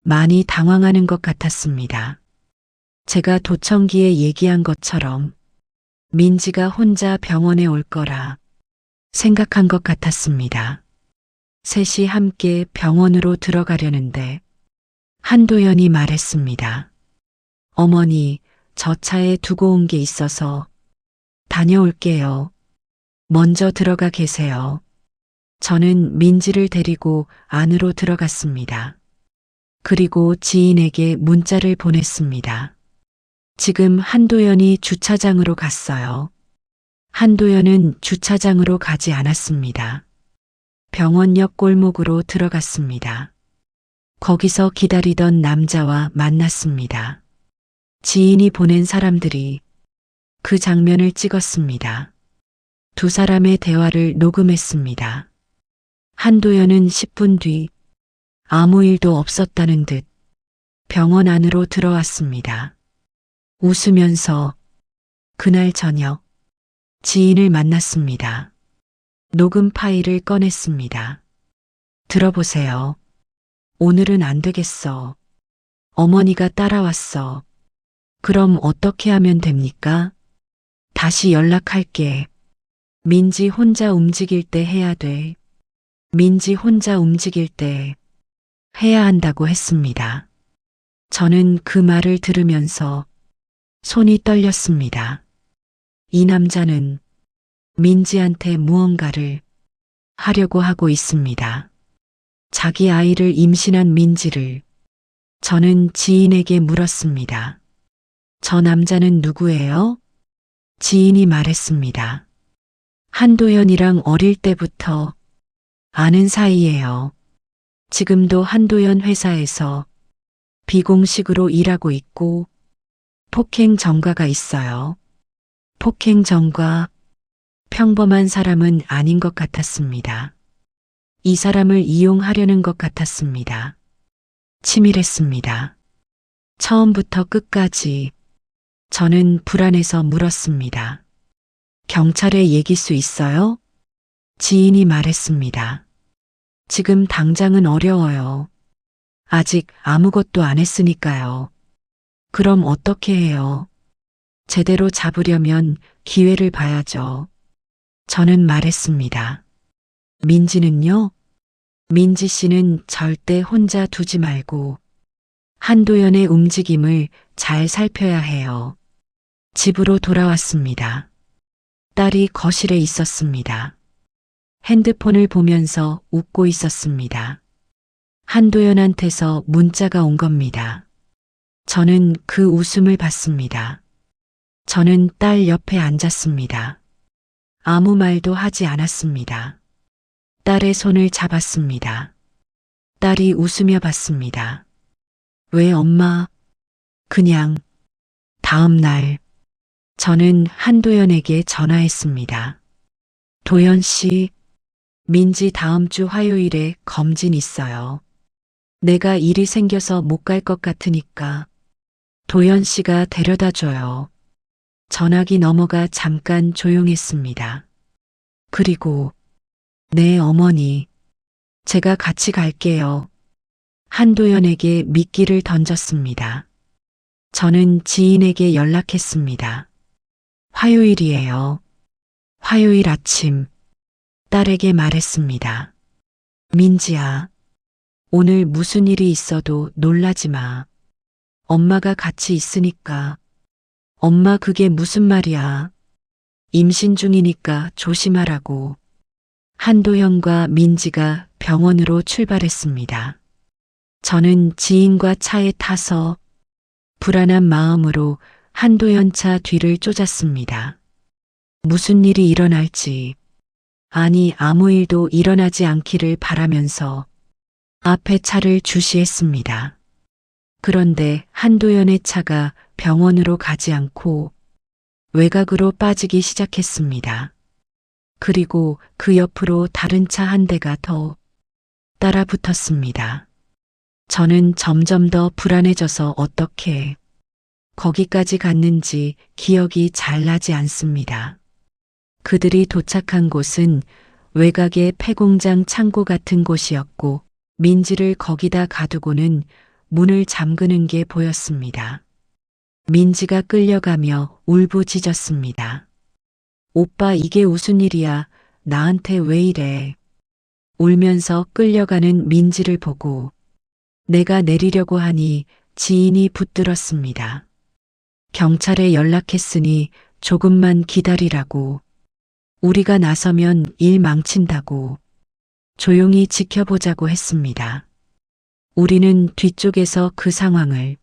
많이 당황하는 것 같았습니다. 제가 도청기에 얘기한 것처럼 민지가 혼자 병원에 올 거라 생각한 것 같았습니다. 셋이 함께 병원으로 들어가려는데 한도연이 말했습니다. 어머니, 저 차에 두고 온 게 있어서 다녀올게요. 먼저 들어가 계세요. 저는 민지를 데리고 안으로 들어갔습니다. 그리고 지인에게 문자를 보냈습니다. 지금 한도연이 주차장으로 갔어요. 한도연은 주차장으로 가지 않았습니다. 병원역 골목으로 들어갔습니다. 거기서 기다리던 남자와 만났습니다. 지인이 보낸 사람들이 그 장면을 찍었습니다. 두 사람의 대화를 녹음했습니다. 한도연은 10분 뒤 아무 일도 없었다는 듯 병원 안으로 들어왔습니다. 웃으면서 그날 저녁 지인을 만났습니다. 녹음 파일을 꺼냈습니다. 들어보세요. 오늘은 안 되겠어. 어머니가 따라왔어. 그럼 어떻게 하면 됩니까? 다시 연락할게. 민지 혼자 움직일 때 해야 돼. 민지 혼자 움직일 때 해야 한다고 했습니다. 저는 그 말을 들으면서 손이 떨렸습니다. 이 남자는 민지한테 무언가를 하려고 하고 있습니다. 자기 아이를 임신한 민지를 저는 지인에게 물었습니다. 저 남자는 누구예요? 지인이 말했습니다. 한도연이랑 어릴 때부터 아는 사이예요. 지금도 한도연 회사에서 비공식으로 일하고 있고 폭행 전과가 있어요. 폭행 전과, 평범한 사람은 아닌 것 같았습니다. 이 사람을 이용하려는 것 같았습니다. 치밀했습니다. 처음부터 끝까지 저는 불안해서 물었습니다. 경찰에 얘길 수 있어요? 지인이 말했습니다. 지금 당장은 어려워요. 아직 아무것도 안 했으니까요. 그럼 어떻게 해요? 제대로 잡으려면 기회를 봐야죠. 저는 말했습니다. 민지는요? 민지 씨는 절대 혼자 두지 말고 한도연의 움직임을 잘 살펴야 해요. 집으로 돌아왔습니다. 딸이 거실에 있었습니다. 핸드폰을 보면서 웃고 있었습니다. 한도연한테서 문자가 온 겁니다. 저는 그 웃음을 봤습니다. 저는 딸 옆에 앉았습니다. 아무 말도 하지 않았습니다. 딸의 손을 잡았습니다. 딸이 웃으며 봤습니다. 왜 엄마? 그냥. 다음 날 저는 한도연에게 전화했습니다. 도연 씨, 민지 다음 주 화요일에 검진 있어요. 내가 일이 생겨서 못 갈 것 같으니까 도연 씨가 데려다 줘요. 전화기 넘어가 잠깐 조용했습니다. 그리고 네 어머니, 제가 같이 갈게요. 한도연에게 미끼를 던졌습니다. 저는 지인에게 연락했습니다. 화요일이에요. 화요일 아침 딸에게 말했습니다. 민지야, 오늘 무슨 일이 있어도 놀라지 마. 엄마가 같이 있으니까. 엄마 그게 무슨 말이야. 임신 중이니까 조심하라고. 한도현과 민지가 병원으로 출발했습니다. 저는 지인과 차에 타서 불안한 마음으로 한도현 차 뒤를 쫓았습니다. 무슨 일이 일어날지, 아니 아무 일도 일어나지 않기를 바라면서 앞에 차를 주시했습니다. 그런데 한도연의 차가 병원으로 가지 않고 외곽으로 빠지기 시작했습니다. 그리고 그 옆으로 다른 차 한 대가 더 따라 붙었습니다. 저는 점점 더 불안해져서 어떻게 거기까지 갔는지 기억이 잘 나지 않습니다. 그들이 도착한 곳은 외곽의 폐공장 창고 같은 곳이었고 민지를 거기다 가두고는 문을 잠그는 게 보였습니다. 민지가 끌려가며 울부짖었습니다. 오빠 이게 무슨 일이야? 나한테 왜 이래? 울면서 끌려가는 민지를 보고 내가 내리려고 하니 지인이 붙들었습니다. 경찰에 연락했으니 조금만 기다리라고. 우리가 나서면 일 망친다고. 조용히 지켜보자고 했습니다. 우리는 뒤쪽에서 그 상황을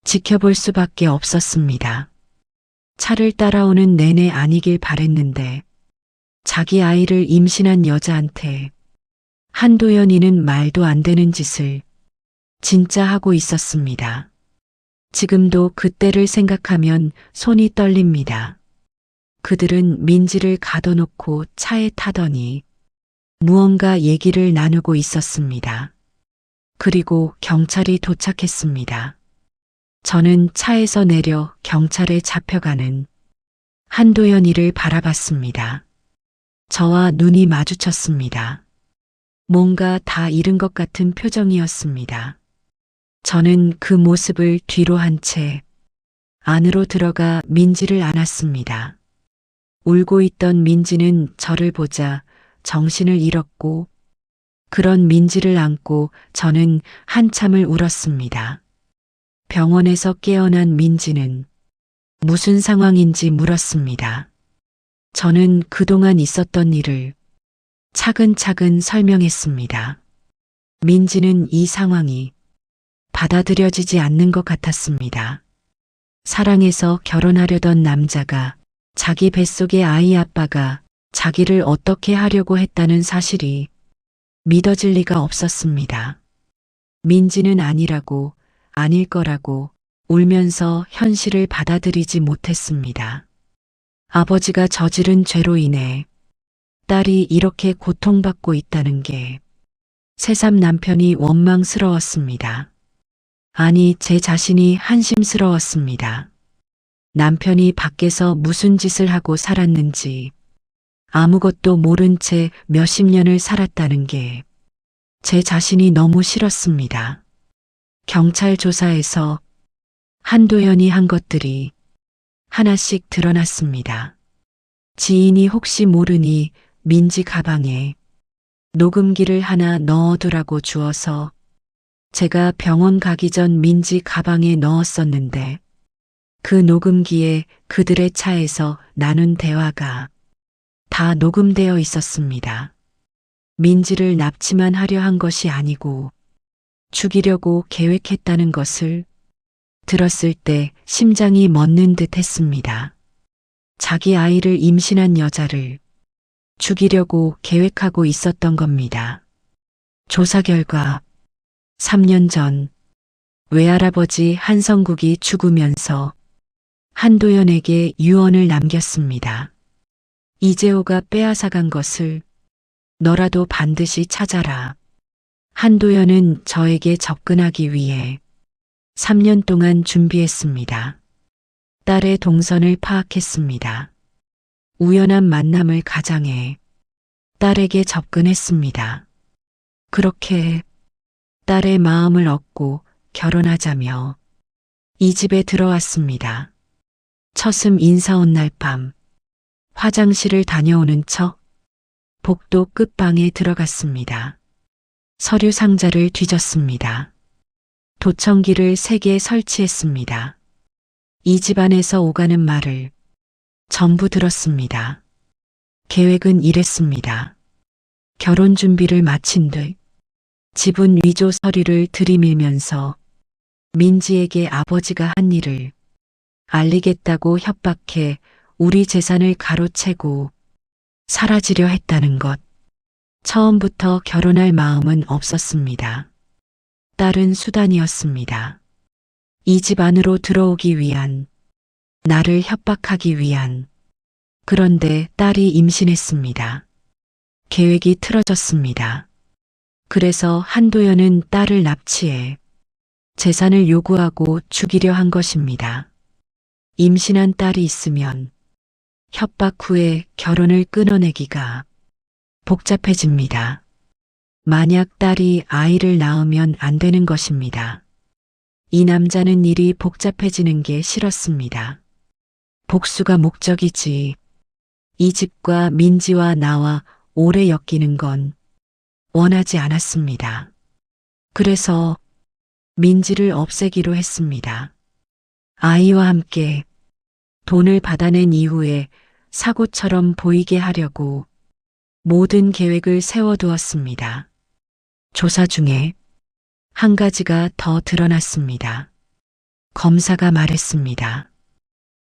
지켜볼 수밖에 없었습니다. 차를 따라오는 내내 아니길 바랬는데 자기 아이를 임신한 여자한테 한도연이는 말도 안 되는 짓을 진짜 하고 있었습니다. 지금도 그때를 생각하면 손이 떨립니다. 그들은 민지를 가둬놓고 차에 타더니 무언가 얘기를 나누고 있었습니다. 그리고 경찰이 도착했습니다. 저는 차에서 내려 경찰에 잡혀가는 한도연이를 바라봤습니다. 저와 눈이 마주쳤습니다. 뭔가 다 잃은 것 같은 표정이었습니다. 저는 그 모습을 뒤로 한 채 안으로 들어가 민지를 안았습니다. 울고 있던 민지는 저를 보자 정신을 잃었고 그런 민지를 안고 저는 한참을 울었습니다. 병원에서 깨어난 민지는 무슨 상황인지 물었습니다. 저는 그동안 있었던 일을 차근차근 설명했습니다. 민지는 이 상황이 받아들여지지 않는 것 같았습니다. 사랑해서 결혼하려던 남자가 자기 뱃속의 아이 아빠가 자기를 어떻게 하려고 했다는 사실이 믿어질 리가 없었습니다. 민지는 아니라고, 아닐 거라고 울면서 현실을 받아들이지 못했습니다. 아버지가 저지른 죄로 인해 딸이 이렇게 고통받고 있다는 게 새삼 남편이 원망스러웠습니다. 아니, 제 자신이 한심스러웠습니다. 남편이 밖에서 무슨 짓을 하고 살았는지 아무것도 모른 채 몇십 년을 살았다는 게 제 자신이 너무 싫었습니다. 경찰 조사에서 한도연이 한 것들이 하나씩 드러났습니다. 지인이 혹시 모르니 민지 가방에 녹음기를 하나 넣어두라고 주어서 제가 병원 가기 전 민지 가방에 넣었었는데 그 녹음기에 그들의 차에서 나눈 대화가 다 녹음되어 있었습니다. 민지를 납치만 하려 한 것이 아니고 죽이려고 계획했다는 것을 들었을 때 심장이 멎는 듯 했습니다. 자기 아이를 임신한 여자를 죽이려고 계획하고 있었던 겁니다. 조사 결과 3년 전 외할아버지 한성국이 죽으면서 한도연에게 유언을 남겼습니다. 이재호가 빼앗아간 것을 너라도 반드시 찾아라. 한도연은 저에게 접근하기 위해 3년 동안 준비했습니다. 딸의 동선을 파악했습니다. 우연한 만남을 가장해 딸에게 접근했습니다. 그렇게 딸의 마음을 얻고 결혼하자며 이 집에 들어왔습니다. 처음 인사 온 날 밤 화장실을 다녀오는 척 복도 끝방에 들어갔습니다. 서류 상자를 뒤졌습니다. 도청기를 3개 설치했습니다. 이 집안에서 오가는 말을 전부 들었습니다. 계획은 이랬습니다. 결혼 준비를 마친 듯 지분 위조 서류를 들이밀면서 민지에게 아버지가 한 일을 알리겠다고 협박해 우리 재산을 가로채고 사라지려 했다는 것. 처음부터 결혼할 마음은 없었습니다. 딸은 수단이었습니다. 이 집 안으로 들어오기 위한, 나를 협박하기 위한. 그런데 딸이 임신했습니다. 계획이 틀어졌습니다. 그래서 한도연은 딸을 납치해 재산을 요구하고 죽이려 한 것입니다. 임신한 딸이 있으면 협박 후에 결혼을 끊어내기가 복잡해집니다. 만약 딸이 아이를 낳으면 안 되는 것입니다. 이 남자는 일이 복잡해지는 게 싫었습니다. 복수가 목적이지. 이 집과 민지와 나와 오래 엮이는 건 원하지 않았습니다. 그래서 민지를 없애기로 했습니다. 아이와 함께 돈을 받아낸 이후에 사고처럼 보이게 하려고 모든 계획을 세워두었습니다. 조사 중에 한 가지가 더 드러났습니다. 검사가 말했습니다.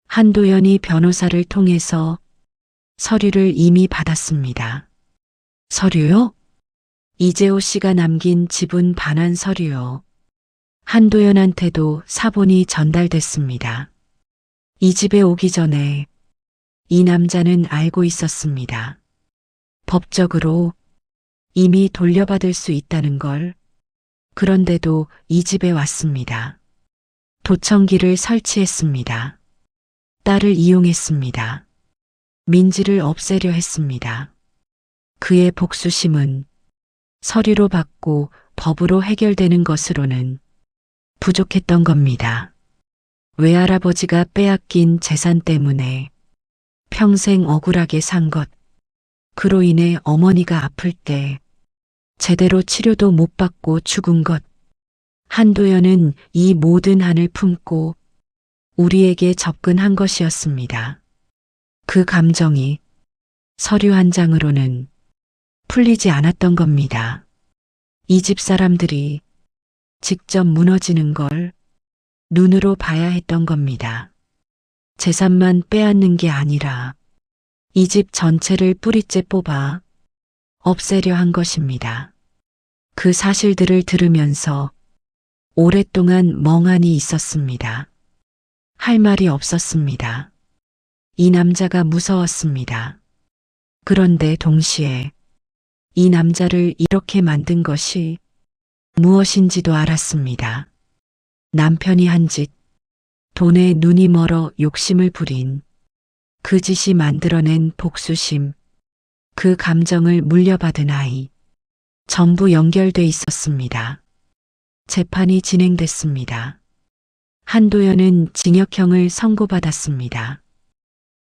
한도연이 변호사를 통해서 서류를 이미 받았습니다. 서류요? 이재호 씨가 남긴 지분 반환 서류요. 한도연한테도 사본이 전달됐습니다. 이 집에 오기 전에 이 남자는 알고 있었습니다. 법적으로 이미 돌려받을 수 있다는 걸. 그런데도 이 집에 왔습니다. 도청기를 설치했습니다. 딸을 이용했습니다. 민지를 없애려 했습니다. 그의 복수심은 서류로 받고 법으로 해결되는 것으로는 부족했던 겁니다. 외할아버지가 빼앗긴 재산 때문에 평생 억울하게 산 것, 그로 인해 어머니가 아플 때 제대로 치료도 못 받고 죽은 것, 한도연은 이 모든 한을 품고 우리에게 접근한 것이었습니다. 그 감정이 서류 한 장으로는 풀리지 않았던 겁니다. 이 집 사람들이 직접 무너지는 걸 눈으로 봐야 했던 겁니다. 재산만 빼앗는 게 아니라 이 집 전체를 뿌리째 뽑아 없애려 한 것입니다. 그 사실들을 들으면서 오랫동안 멍하니 있었습니다. 할 말이 없었습니다. 이 남자가 무서웠습니다. 그런데 동시에 이 남자를 이렇게 만든 것이 무엇인지도 알았습니다. 남편이 한 짓, 돈에 눈이 멀어 욕심을 부린 그 짓이 만들어낸 복수심, 그 감정을 물려받은 아이, 전부 연결돼 있었습니다. 재판이 진행됐습니다. 한도연은 징역형을 선고받았습니다.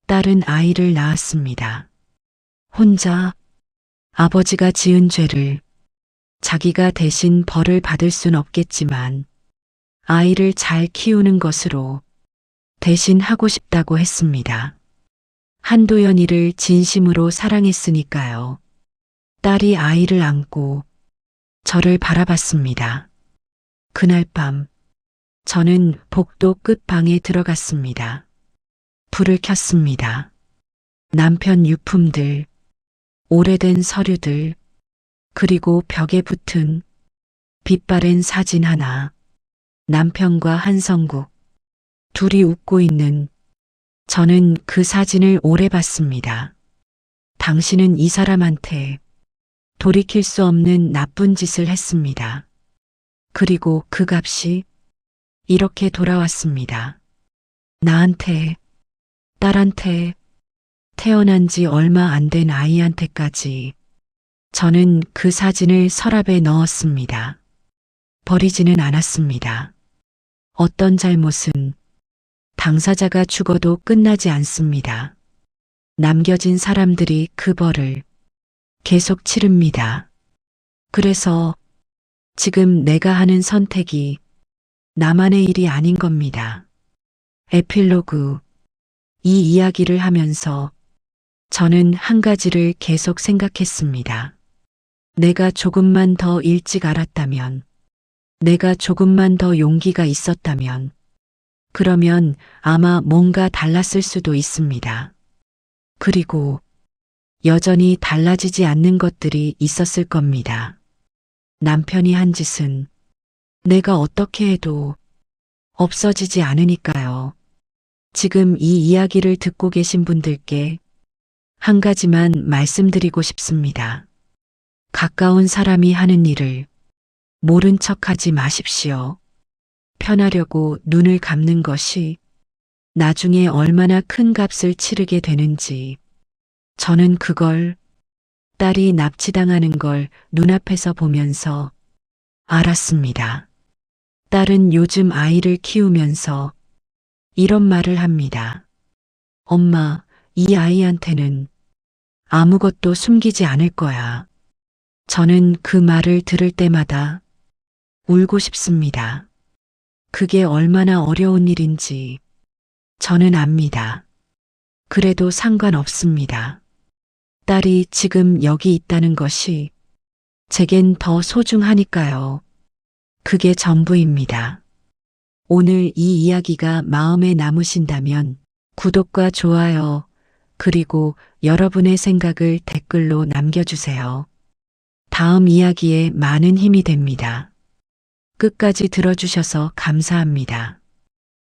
딸은 아이를 낳았습니다. 혼자 아버지가 지은 죄를 자기가 대신 벌을 받을 순 없겠지만 아이를 잘 키우는 것으로 대신 하고 싶다고 했습니다. 한도연이를 진심으로 사랑했으니까요. 딸이 아이를 안고 저를 바라봤습니다. 그날 밤 저는 복도 끝방에 들어갔습니다. 불을 켰습니다. 남편 유품들, 오래된 서류들, 그리고 벽에 붙은 빛바랜 사진 하나, 남편과 한성국, 둘이 웃고 있는. 저는 그 사진을 오래 봤습니다. 당신은 이 사람한테 돌이킬 수 없는 나쁜 짓을 했습니다. 그리고 그 값이 이렇게 돌아왔습니다. 나한테, 딸한테, 태어난 지 얼마 안 된 아이한테까지. 저는 그 사진을 서랍에 넣었습니다. 버리지는 않았습니다. 어떤 잘못은 당사자가 죽어도 끝나지 않습니다. 남겨진 사람들이 그 벌을 계속 치릅니다. 그래서 지금 내가 하는 선택이 나만의 일이 아닌 겁니다. 에필로그. 이 이야기를 하면서 저는 한 가지를 계속 생각했습니다. 내가 조금만 더 일찍 알았다면, 내가 조금만 더 용기가 있었다면, 그러면 아마 뭔가 달랐을 수도 있습니다. 그리고 여전히 달라지지 않는 것들이 있었을 겁니다. 남편이 한 짓은 내가 어떻게 해도 없어지지 않으니까요. 지금 이 이야기를 듣고 계신 분들께 한 가지만 말씀드리고 싶습니다. 가까운 사람이 하는 일을 모른 척하지 마십시오. 편하려고 눈을 감는 것이 나중에 얼마나 큰 값을 치르게 되는지 저는 그걸, 딸이 납치당하는 걸 눈앞에서 보면서 알았습니다. 딸은 요즘 아이를 키우면서 이런 말을 합니다. 엄마, 이 아이한테는 아무것도 숨기지 않을 거야. 저는 그 말을 들을 때마다 울고 싶습니다. 그게 얼마나 어려운 일인지 저는 압니다. 그래도 상관없습니다. 딸이 지금 여기 있다는 것이 제겐 더 소중하니까요. 그게 전부입니다. 오늘 이 이야기가 마음에 남으신다면 구독과 좋아요, 그리고 여러분의 생각을 댓글로 남겨주세요. 다음 이야기에 많은 힘이 됩니다. 끝까지 들어주셔서 감사합니다.